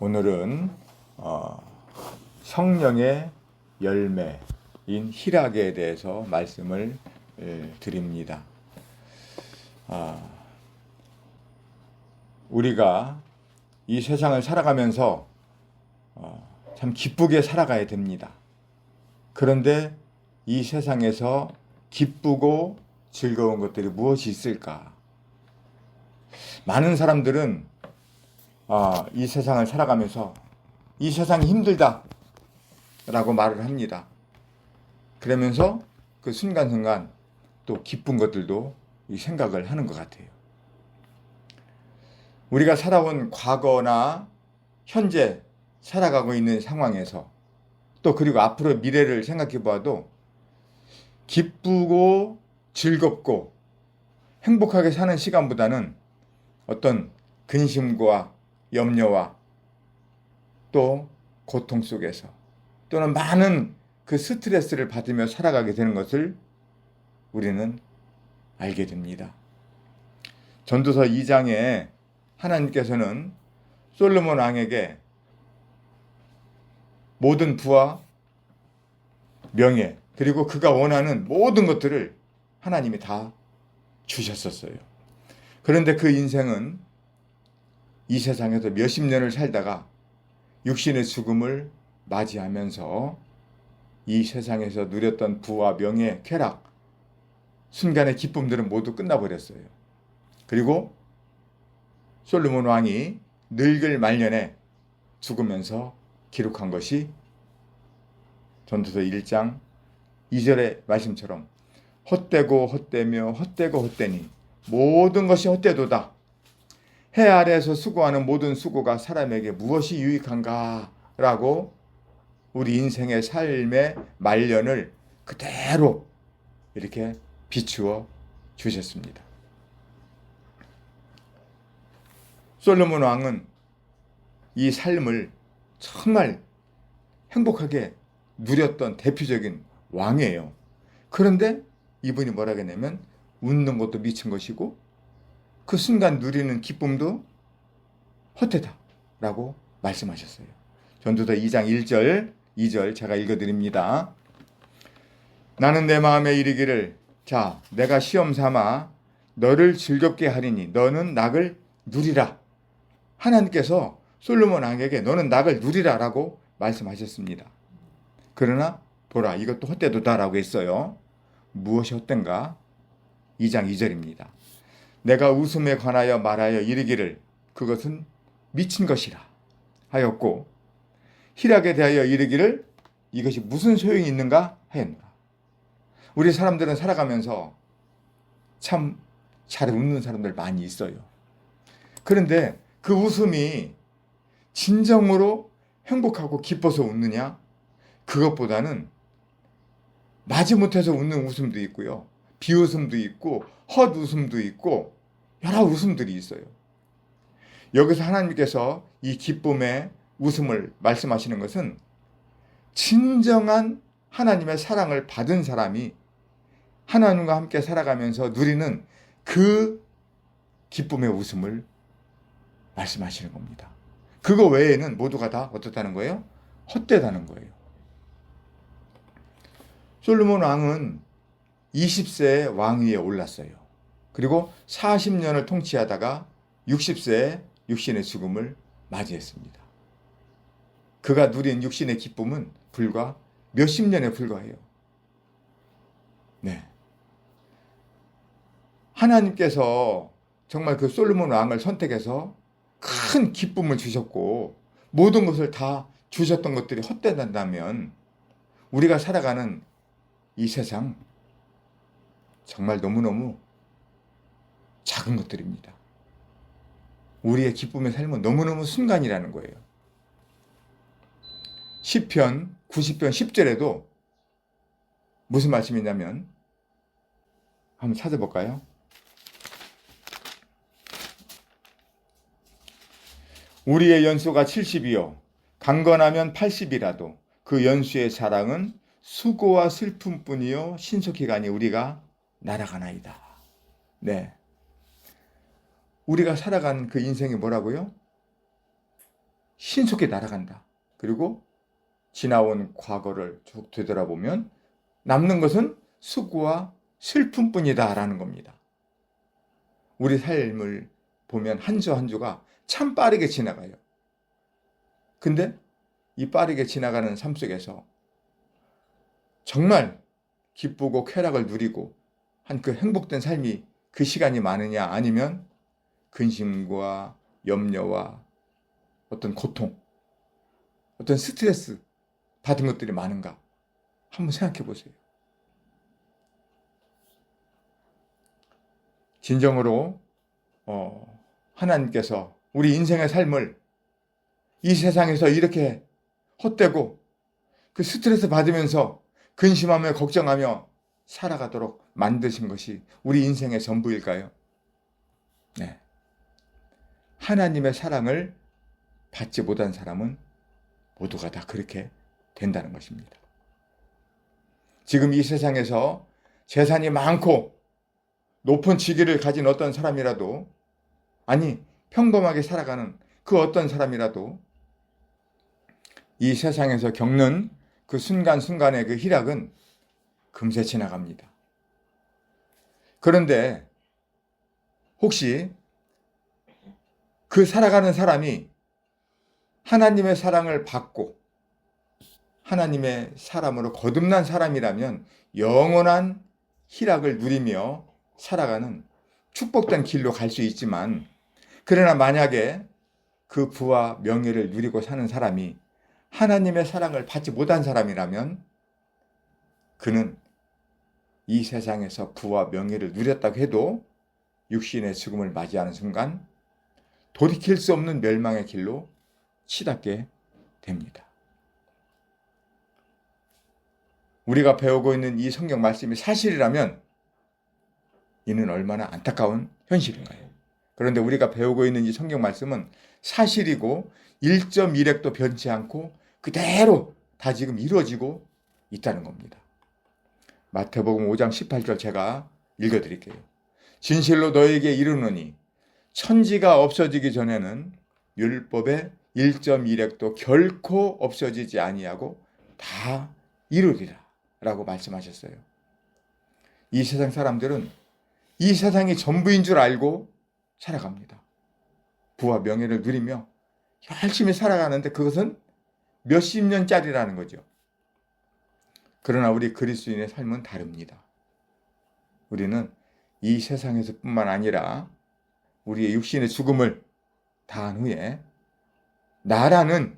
오늘은 성령의 열매인 희락에 대해서 말씀을 드립니다. 우리가 이 세상을 살아가면서 참 기쁘게 살아가야 됩니다. 그런데 이 세상에서 기쁘고 즐거운 것들이 무엇이 있을까? 많은 사람들은 이 세상을 살아가면서 이 세상이 힘들다 라고 말을 합니다. 그러면서 그 순간순간 또 기쁜 것들도 생각을 하는 것 같아요. 우리가 살아온 과거나 현재 살아가고 있는 상황에서 또 그리고 앞으로 미래를 생각해 보아도 기쁘고 즐겁고 행복하게 사는 시간보다는 어떤 근심과 염려와 또 고통 속에서 또는 많은 그 스트레스를 받으며 살아가게 되는 것을 우리는 알게 됩니다. 전도서 2장에 하나님께서는 솔로몬 왕에게 모든 부와 명예 그리고 그가 원하는 모든 것들을 하나님이 다 주셨었어요. 그런데 그 인생은 이 세상에서 몇십 년을 살다가 육신의 죽음을 맞이하면서 이 세상에서 누렸던 부와 명예, 쾌락, 순간의 기쁨들은 모두 끝나버렸어요. 그리고 솔로몬 왕이 늙을 말년에 죽으면서 기록한 것이 전도서 1장 2절의 말씀처럼 헛되고 헛되며 헛되고 헛되니 모든 것이 헛되도다. 해 아래에서 수고하는 모든 수고가 사람에게 무엇이 유익한가? 라고 우리 인생의 삶의 말년을 그대로 이렇게 비추어 주셨습니다. 솔로몬 왕은 이 삶을 정말 행복하게 누렸던 대표적인 왕이에요. 그런데 이분이 뭐라 했냐면 웃는 것도 미친 것이고 그 순간 누리는 기쁨도 헛되다라고 말씀하셨어요. 전도서 2장 1절 2절 제가 읽어드립니다. 나는 내 마음에 이르기를 자 내가 시험 삼아 너를 즐겁게 하리니 너는 낙을 누리라. 하나님께서 솔로몬 왕에게 너는 낙을 누리라 라고 말씀하셨습니다. 그러나 보라 이것도 헛되도다라고 했어요. 무엇이 헛된가? 2장 2절입니다. 내가 웃음에 관하여 말하여 이르기를 그것은 미친 것이라 하였고 희락에 대하여 이르기를 이것이 무슨 소용이 있는가 하였노라. 우리 사람들은 살아가면서 참 잘 웃는 사람들 많이 있어요. 그런데 그 웃음이 진정으로 행복하고 기뻐서 웃느냐? 그것보다는 마지못해서 웃는 웃음도 있고요. 비웃음도 있고 헛웃음도 있고 여러 웃음들이 있어요. 여기서 하나님께서 이 기쁨의 웃음을 말씀하시는 것은 진정한 하나님의 사랑을 받은 사람이 하나님과 함께 살아가면서 누리는 그 기쁨의 웃음을 말씀하시는 겁니다. 그거 외에는 모두가 다 어떻다는 거예요? 헛되다는 거예요. 솔로몬 왕은 20세에 왕위에 올랐어요. 그리고 40년을 통치하다가 60세에 육신의 죽음을 맞이했습니다. 그가 누린 육신의 기쁨은 불과 몇십 년에 불과해요. 네. 하나님께서 정말 그 솔로몬 왕을 선택해서 큰 기쁨을 주셨고 모든 것을 다 주셨던 것들이 헛되다면 우리가 살아가는 이 세상 정말 너무너무 작은 것들입니다. 우리의 기쁨의 삶은 너무너무 순간이라는 거예요. 시편 90편 10절에도 무슨 말씀이냐면 한번 찾아볼까요? 우리의 연수가 70이요 강건하면 80이라도 그 연수의 사랑은 수고와 슬픔뿐이요 신속히 가니 우리가 날아가나이다. 네, 우리가 살아가는 그 인생이 뭐라고요? 신속히 날아간다. 그리고 지나온 과거를 쭉 되돌아보면 남는 것은 수고와 슬픔뿐이다 라는 겁니다. 우리 삶을 보면 한 주 한 주가 참 빠르게 지나가요. 근데 이 빠르게 지나가는 삶 속에서 정말 기쁘고 쾌락을 누리고 한 그 행복된 삶이 그 시간이 많으냐, 아니면 근심과 염려와 어떤 고통, 어떤 스트레스 받은 것들이 많은가 한번 생각해 보세요. 진정으로 하나님께서 우리 인생의 삶을 이 세상에서 이렇게 헛되고 그 스트레스 받으면서 근심하며 걱정하며 살아가도록 만드신 것이 우리 인생의 전부일까요? 네. 하나님의 사랑을 받지 못한 사람은 모두가 다 그렇게 된다는 것입니다. 지금 이 세상에서 재산이 많고 높은 직위를 가진 어떤 사람이라도, 아니 평범하게 살아가는 그 어떤 사람이라도 이 세상에서 겪는 그 순간순간의 그 희락은 금세 지나갑니다. 그런데 혹시 그 살아가는 사람이 하나님의 사랑을 받고 하나님의 사람으로 거듭난 사람이라면 영원한 희락을 누리며 살아가는 축복된 길로 갈 수 있지만, 그러나 만약에 그 부와 명예를 누리고 사는 사람이 하나님의 사랑을 받지 못한 사람이라면 그는 이 세상에서 부와 명예를 누렸다고 해도 육신의 죽음을 맞이하는 순간 돌이킬 수 없는 멸망의 길로 치닫게 됩니다. 우리가 배우고 있는 이 성경 말씀이 사실이라면 이는 얼마나 안타까운 현실인가요? 그런데 우리가 배우고 있는 이 성경 말씀은 사실이고 1.1획도 변치 않고 그대로 다 지금 이루어지고 있다는 겁니다. 마태복음 5장 18절 제가 읽어드릴게요. 진실로 너에게 이르노니 천지가 없어지기 전에는 율법의 1.1획도 결코 없어지지 아니하고 다 이루리라 라고 말씀하셨어요. 이 세상 사람들은 이 세상이 전부인 줄 알고 살아갑니다. 부와 명예를 누리며 열심히 살아가는데 그것은 몇십 년짜리라는 거죠. 그러나 우리 그리스도인의 삶은 다릅니다. 우리는 이 세상에서 뿐만 아니라 우리의 육신의 죽음을 다한 후에 나라는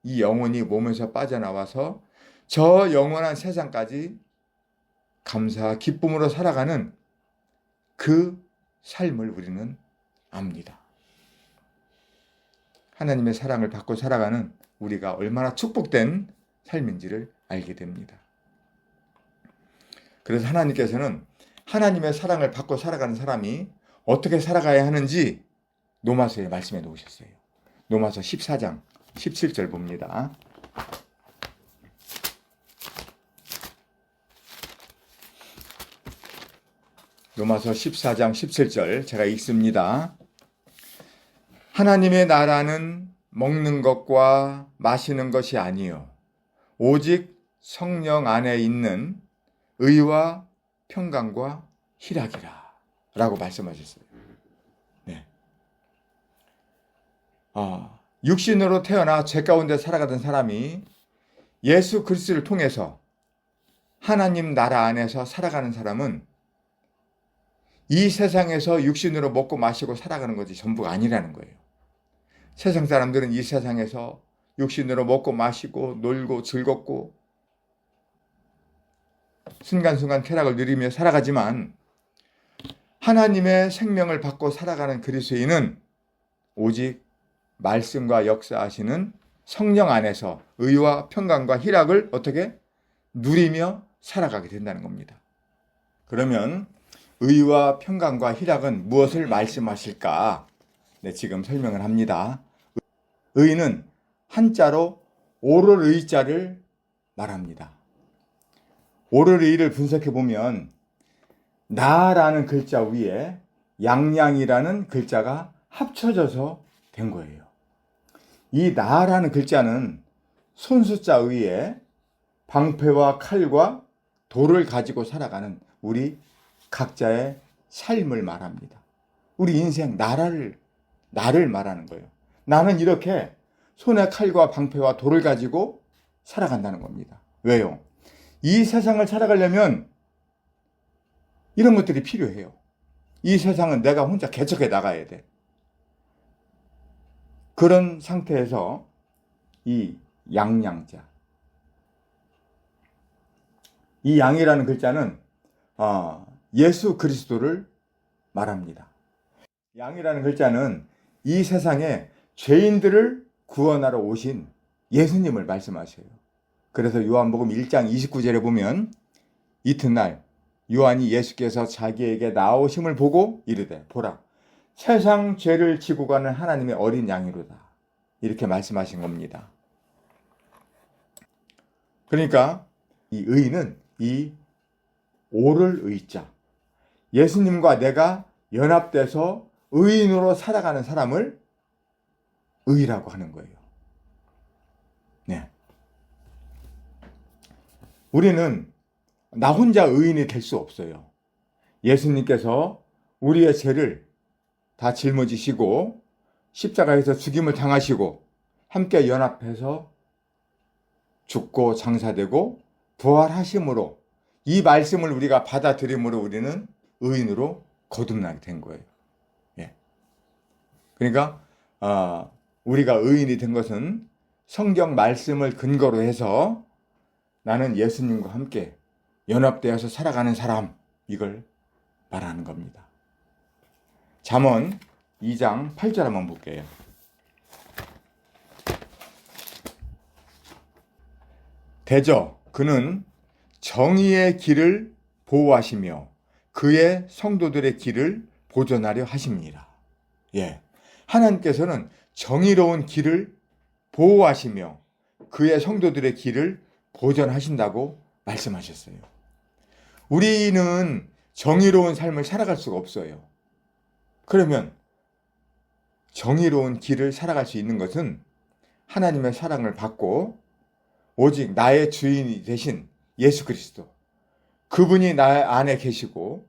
이 영혼이 몸에서 빠져나와서 저 영원한 세상까지 감사와 기쁨으로 살아가는 그 삶을 우리는 압니다. 하나님의 사랑을 받고 살아가는 우리가 얼마나 축복된 삶인지를 알게 됩니다. 그래서 하나님께서는 하나님의 사랑을 받고 살아가는 사람이 어떻게 살아가야 하는지 로마서에 말씀해 놓으셨어요. 로마서 14장 17절 봅니다. 로마서 14장 17절 제가 읽습니다. 하나님의 나라는 먹는 것과 마시는 것이 아니요 오직 성령 안에 있는 의와 평강과 희락이라 라고 말씀하셨어요. 네. 육신으로 태어나 죄 가운데 살아가던 사람이 예수 그리스도를 통해서 하나님 나라 안에서 살아가는 사람은 이 세상에서 육신으로 먹고 마시고 살아가는 것이 전부가 아니라는 거예요. 세상 사람들은 이 세상에서 육신으로 먹고 마시고 놀고 즐겁고 순간순간 쾌락을 누리며 살아가지만 하나님의 생명을 받고 살아가는 그리스도인은 오직 말씀과 역사하시는 성령 안에서 의와 평강과 희락을 어떻게 누리며 살아가게 된다는 겁니다. 그러면 의와 평강과 희락은 무엇을 말씀하실까? 네, 지금 설명을 합니다. 의는 한자로 오를 의자를 말합니다. 오를 의를 분석해 보면 나라는 글자 위에 양양이라는 글자가 합쳐져서 된 거예요. 이 나라는 글자는 손수자 의에 방패와 칼과 돌을 가지고 살아가는 우리 각자의 삶을 말합니다. 우리 인생 나를 말하는 거예요. 나는 이렇게 손에 칼과 방패와 돌을 가지고 살아간다는 겁니다. 왜요? 이 세상을 살아가려면 이런 것들이 필요해요. 이 세상은 내가 혼자 개척해 나가야 돼. 그런 상태에서 이 양양자, 이 양이라는 글자는 예수 그리스도를 말합니다. 양이라는 글자는 이 세상에 죄인들을 구원하러 오신 예수님을 말씀하셔요. 그래서 요한복음 1장 29절에 보면 이튿날 요한이 예수께서 자기에게 나오심을 보고 이르되 보라 세상 죄를 지고 가는 하나님의 어린 양이로다. 이렇게 말씀하신 겁니다. 그러니까 이 의는 이 오를 의자, 예수님과 내가 연합돼서 의인으로 살아가는 사람을 의라고 하는 거예요. 네. 우리는 나 혼자 의인이 될 수 없어요. 예수님께서 우리의 죄를 다 짊어지시고 십자가에서 죽임을 당하시고 함께 연합해서 죽고 장사되고 부활하심으로 이 말씀을 우리가 받아들임으로 우리는 의인으로 거듭나게 된 거예요. 예. 그러니까 우리가 의인이 된 것은 성경 말씀을 근거로 해서 나는 예수님과 함께 연합되어서 살아가는 사람, 이걸 말하는 겁니다. 잠언 2장 8절 한번 볼게요. 대저 그는 정의의 길을 보호하시며 그의 성도들의 길을 보존하려 하십니다. 예. 하나님께서는 정의로운 길을 보호하시며 그의 성도들의 길을 보존하신다고 말씀하셨어요. 우리는 정의로운 삶을 살아갈 수가 없어요. 그러면 정의로운 길을 살아갈 수 있는 것은 하나님의 사랑을 받고 오직 나의 주인이 되신 예수 그리스도, 그분이 나 안에 계시고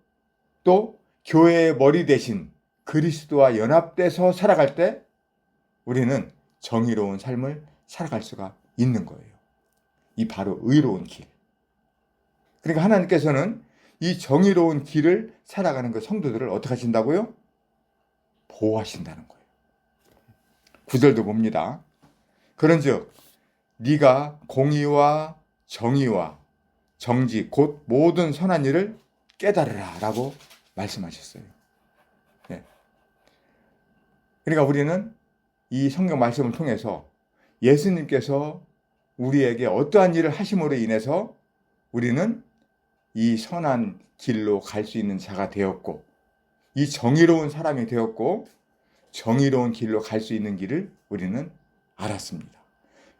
또 교회의 머리 되신 그리스도와 연합돼서 살아갈 때 우리는 정의로운 삶을 살아갈 수가 있는 거예요. 이 바로 의로운 길. 그러니까 하나님께서는 이 정의로운 길을 살아가는 그 성도들을 어떻게 하신다고요? 보호하신다는 거예요. 9절도 봅니다. 그런즉 네가 공의와 정의와 정직 곧 모든 선한 일을 깨달으라 라고 말씀하셨어요. 네. 그러니까 우리는 이 성경 말씀을 통해서 예수님께서 우리에게 어떠한 일을 하심으로 인해서 우리는 이 선한 길로 갈 수 있는 자가 되었고 이 정의로운 사람이 되었고 정의로운 길로 갈 수 있는 길을 우리는 알았습니다.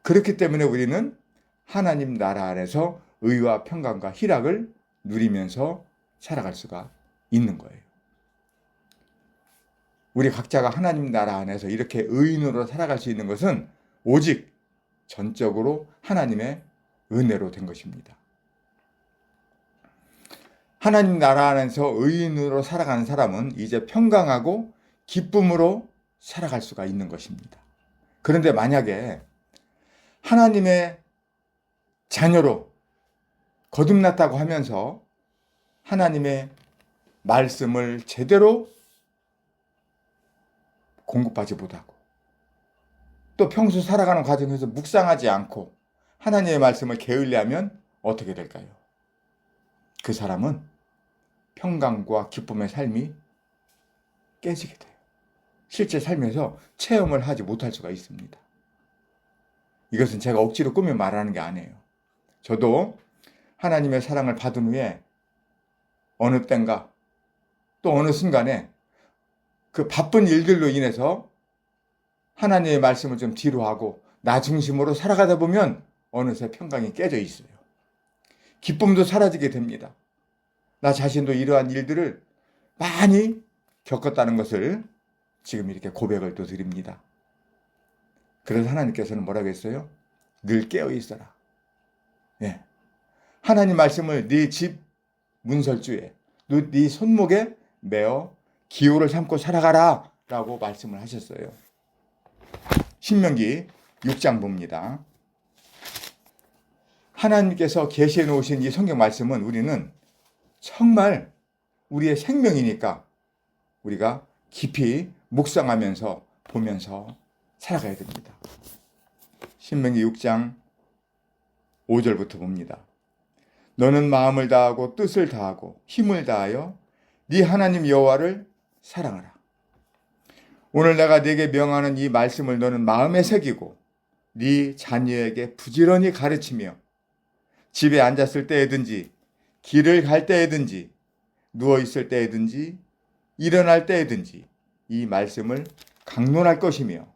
그렇기 때문에 우리는 하나님 나라 안에서 의와 평강과 희락을 누리면서 살아갈 수가 있는 거예요. 우리 각자가 하나님 나라 안에서 이렇게 의인으로 살아갈 수 있는 것은 오직 전적으로 하나님의 은혜로 된 것입니다. 하나님 나라 안에서 의인으로 살아가는 사람은 이제 평강하고 기쁨으로 살아갈 수가 있는 것입니다. 그런데 만약에 하나님의 자녀로 거듭났다고 하면서 하나님의 말씀을 제대로 공급하지 못하고 또 평소 살아가는 과정에서 묵상하지 않고 하나님의 말씀을 게을리하면 어떻게 될까요? 그 사람은 평강과 기쁨의 삶이 깨지게 돼요. 실제 삶에서 체험을 하지 못할 수가 있습니다. 이것은 제가 억지로 꾸며 말하는 게 아니에요. 저도 하나님의 사랑을 받은 후에 어느 때인가 또 어느 순간에 그 바쁜 일들로 인해서 하나님의 말씀을 좀 뒤로 하고 나 중심으로 살아가다 보면 어느새 평강이 깨져 있어요. 기쁨도 사라지게 됩니다. 나 자신도 이러한 일들을 많이 겪었다는 것을 지금 이렇게 고백을 또 드립니다. 그래서 하나님께서는 뭐라고 했어요? 늘 깨어 있어라. 예. 하나님 말씀을 네 집 문설주에, 네 손목에 메어 기호를 삼고 살아가라 라고 말씀을 하셨어요. 신명기 6장 봅니다. 하나님께서 계시해 놓으신 이 성경 말씀은 우리는 정말 우리의 생명이니까 우리가 깊이 묵상하면서 보면서 살아가야 됩니다. 신명기 6장 5절부터 봅니다. 너는 마음을 다하고 뜻을 다하고 힘을 다하여 네 하나님 여호와를 사랑하라. 오늘 내가 네게 명하는 이 말씀을 너는 마음에 새기고 네 자녀에게 부지런히 가르치며 집에 앉았을 때에든지 길을 갈 때에든지 누워 있을 때에든지 일어날 때에든지 이 말씀을 강론할 것이며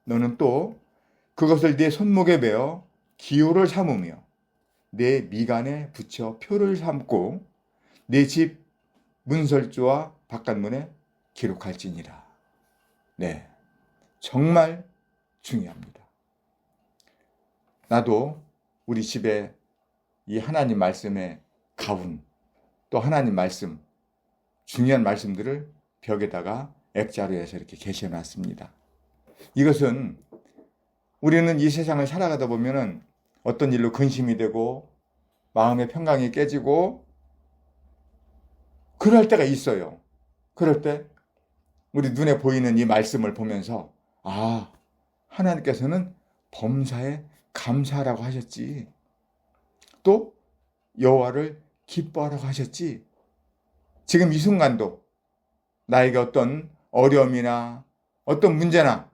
너는 또 그것을 네 손목에 베어 기호를 삼으며 내 미간에 붙여 표를 삼고 내 집 문설주와 바깥문에 기록할지니라. 네, 정말 중요합니다. 나도 우리 집에 이 하나님 말씀의 가운, 또 하나님 말씀, 중요한 말씀들을 벽에다가 액자로해서 이렇게 게시해 놨습니다. 이것은 우리는 이 세상을 살아가다 보면은 어떤 일로 근심이 되고 마음의 평강이 깨지고 그럴 때가 있어요. 그럴 때 우리 눈에 보이는 이 말씀을 보면서 아, 하나님께서는 범사에 감사하라고 하셨지. 또 여호와를 기뻐하라고 하셨지. 지금 이 순간도 나에게 어떤 어려움이나 어떤 문제나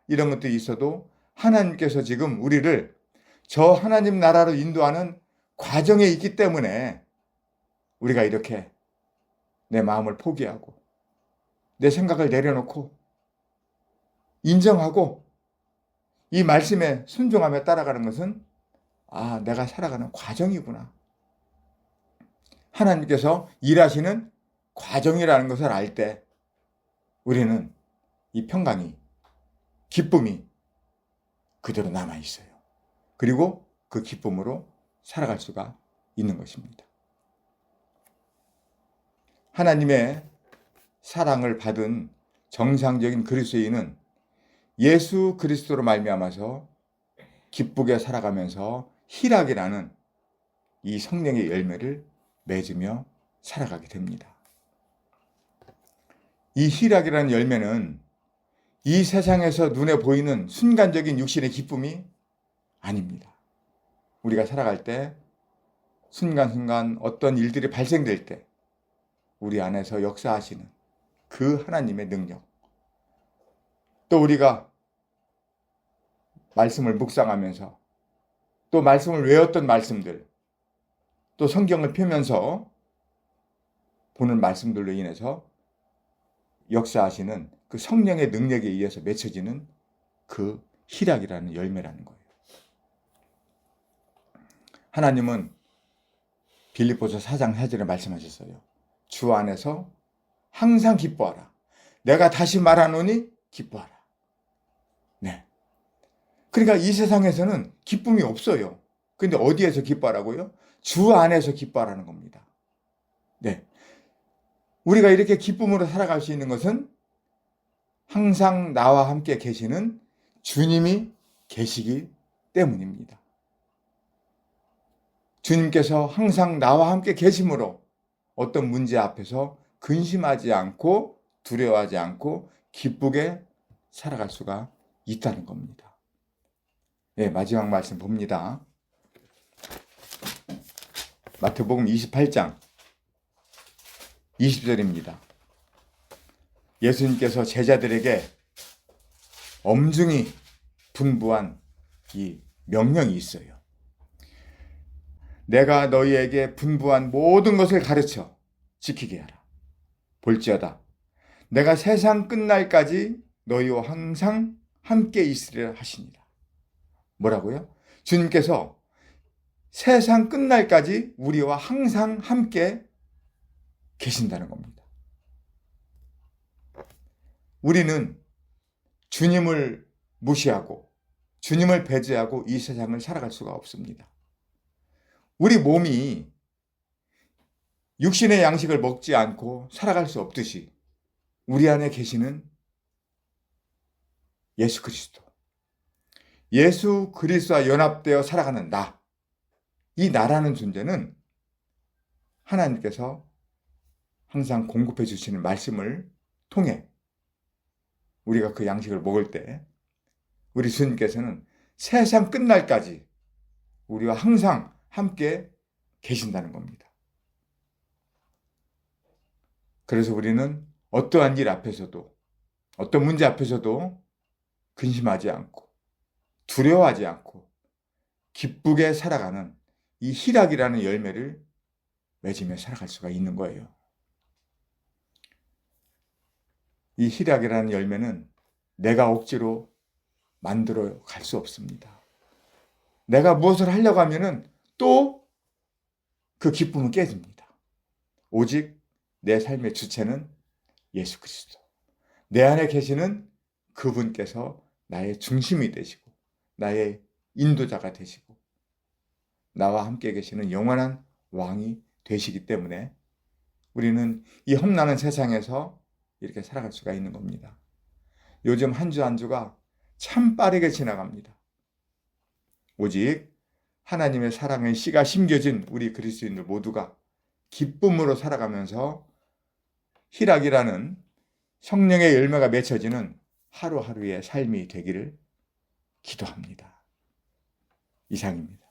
이런 것들이 있어도 하나님께서 지금 우리를 저 하나님 나라로 인도하는 과정에 있기 때문에 우리가 이렇게 내 마음을 포기하고 내 생각을 내려놓고 인정하고 이 말씀에 순종하며 따라가는 것은 아, 내가 살아가는 과정이구나. 하나님께서 일하시는 과정이라는 것을 알 때 우리는 이 평강이, 기쁨이 그대로 남아있어요. 그리고 그 기쁨으로 살아갈 수가 있는 것입니다. 하나님의 사랑을 받은 정상적인 그리스도인은 예수 그리스도로 말미암아서 기쁘게 살아가면서 희락이라는 이 성령의 열매를 맺으며 살아가게 됩니다. 이 희락이라는 열매는 이 세상에서 눈에 보이는 순간적인 육신의 기쁨이 아닙니다. 우리가 살아갈 때 순간순간 어떤 일들이 발생될 때 우리 안에서 역사하시는 그 하나님의 능력, 또 우리가 말씀을 묵상하면서 또 말씀을 외웠던 말씀들, 또 성경을 펴면서 보는 말씀들로 인해서 역사하시는 그 성령의 능력에 의해서 맺혀지는 그 희락이라는 열매라는 거예요. 하나님은 빌립보서 4장 4절에 말씀하셨어요. 주 안에서 항상 기뻐하라. 내가 다시 말하노니 기뻐하라. 네. 그러니까 이 세상에서는 기쁨이 없어요. 근데 어디에서 기뻐하라고요? 주 안에서 기뻐하라는 겁니다. 네. 우리가 이렇게 기쁨으로 살아갈 수 있는 것은 항상 나와 함께 계시는 주님이 계시기 때문입니다. 주님께서 항상 나와 함께 계심으로 어떤 문제 앞에서 근심하지 않고 두려워하지 않고 기쁘게 살아갈 수가 있다는 겁니다. 네, 마지막 말씀 봅니다. 마태복음 28장 20절입니다. 예수님께서 제자들에게 엄중히 분부한 이 명령이 있어요. 내가 너희에게 분부한 모든 것을 가르쳐 지키게 하라. 볼지어다 내가 세상 끝날까지 너희와 항상 함께 있으리라 하시니라. 뭐라고요? 주님께서 세상 끝날까지 우리와 항상 함께 계신다는 겁니다. 우리는 주님을 무시하고 주님을 배제하고 이 세상을 살아갈 수가 없습니다. 우리 몸이 육신의 양식을 먹지 않고 살아갈 수 없듯이 우리 안에 계시는 예수 그리스도, 예수 그리스도와 연합되어 살아가는 나, 이 나라는 존재는 하나님께서 항상 공급해 주시는 말씀을 통해 우리가 그 양식을 먹을 때 우리 주님께서는 세상 끝날까지 우리와 항상 함께 계신다는 겁니다. 그래서 우리는 어떠한 일 앞에서도, 어떤 문제 앞에서도 근심하지 않고 두려워하지 않고 기쁘게 살아가는 이 희락이라는 열매를 맺으며 살아갈 수가 있는 거예요. 이 희락이라는 열매는 내가 억지로 만들어 갈 수 없습니다. 내가 무엇을 하려고 하면은 또 그 기쁨은 깨집니다. 오직 내 삶의 주체는 예수 그리스도. 내 안에 계시는 그분께서 나의 중심이 되시고 나의 인도자가 되시고 나와 함께 계시는 영원한 왕이 되시기 때문에 우리는 이 험난한 세상에서 이렇게 살아갈 수가 있는 겁니다. 요즘 한 주 한 주가 참 빠르게 지나갑니다. 오직 하나님의 사랑의 씨가 심겨진 우리 그리스도인들 모두가 기쁨으로 살아가면서 희락이라는 성령의 열매가 맺혀지는 하루하루의 삶이 되기를 기도합니다. 이상입니다.